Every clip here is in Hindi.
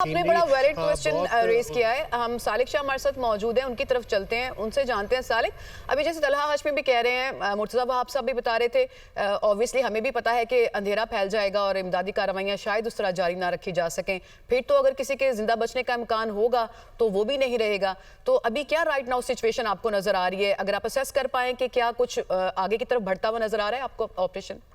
आपने बड़ा वैलिड क्वेश्चन रेज किया है। हम सालिक शाह हमारे साथ मौजूद हैं, उनकी तरफ चलते हैं, उनसे जानते हैं। सालिक, अभी जैसे तलहा हाशमी भी कह रहे हैं, मुर्तज़ा वहाब साहब भी बता रहे थे, ऑब्वियसली हमें भी पता है कि अंधेरा फैल जाएगा और इमदादी कार्रवाइयाँ शायद उस तरह जारी ना रखी जा सकें। फिर तो अगर किसी के जिंदा बचने का इम्कान होगा तो वो भी नहीं रहेगा। तो अभी क्या राइट नाउ सिचुएशन आपको नजर आ रही है? अगर आप असेस कर पाएं कि क्या कुछ आगे की तरफ बढ़ता हुआ नजर आ रहा है आपको ऑपरेशन?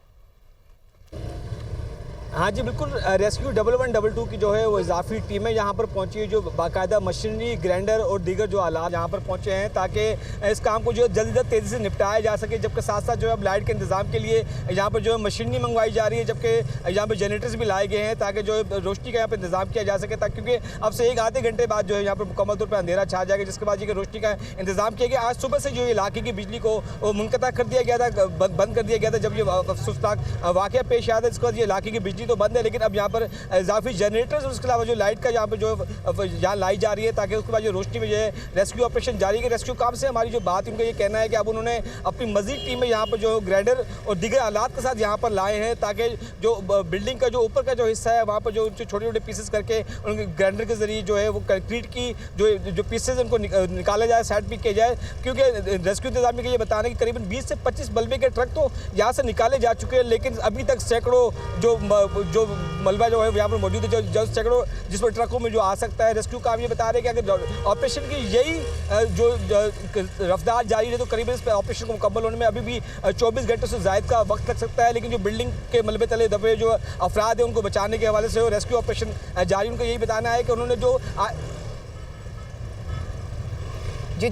हाँ जी बिल्कुल, रेस्क्यू 1112 की जो है वो इजाफी टीमें यहाँ पर पहुँची है, जो बाकायदा मशीनरी, ग्राइंडर और दीगर जो आलात यहाँ पर पहुँचे हैं ताकि इस काम को जो है जल्द तेज़ी से निपटाया जा सके। जबकि साथ साथ जो है अब लाइट के इंतजाम के लिए यहाँ पर जो है मशीनरी मंगवाई जा रही है, जबकि यहाँ पर जनरेटर्स भी लाए गए हैं ताकि जो है रोशनी का यहाँ पर इंतजाम किया जा सके, ताकि क्योंकि अब से एक आधे घंटे बाद जो है यहाँ पर मुकम्मल तौर पर अंधेरा छा जाएगा, जिसके बाद ये रोशनी का इंतजाम किया गया। आज सुबह से जो इलाके की बिजली को मुनक़ता कर दिया गया था, बंद कर दिया गया था जब ये अफसोसनाक वाक़या पेश आया था। इसके बाद ये इलाके की बिजली तो बंद है, लेकिन अब यहाँ पर इजाफी जनरेटर्स और उसके अलावा जो लाइट का यहाँ पर जो यहाँ लाई जा रही है ताकि उसके बाद जो रोशनी में जो है रेस्क्यू ऑपरेशन जारी है। रेस्क्यू काम से हमारी जो बात है, उनका ये कहना है कि अब उन्होंने अपनी मजीद टीमें यहाँ पर जो ग्राइंडर और दीगर आलात के साथ यहाँ पर लाए हैं ताकि जो बिल्डिंग का जो ऊपर का जो हिस्सा है वहाँ पर जो छोटे छोटे पीसेस करके उनके ग्राइंडर के जरिए जो है वो कंक्रीट की जो पीसेज उनको निकाला जाए, साइड पिक किया जाए। क्योंकि रेस्क्यू इंतजामिया के ये बताना है कि करीबन 20 से 25 मलबे के ट्रक तो यहाँ से निकाले जा चुके हैं, लेकिन अभी तक सैकड़ों जो मलबा जो है यहाँ पर मौजूद है, जो सैकड़ों जिस पर ट्रकों में जो आ सकता है। रेस्क्यू काम ये बता रहे हैं कि अगर ऑपरेशन की यही जो रफ्तार जारी है तो करीबन इस ऑपरेशन को मुकम्मल होने में अभी भी 24 घंटे से ज़ायद का वक्त लग सकता है। लेकिन जो बिल्डिंग के मलबे तले दबे जो अफराद हैं उनको बचाने के हवाले से रेस्क्यू ऑपरेशन जारी, उनका यही बताना है कि उन्होंने जो जी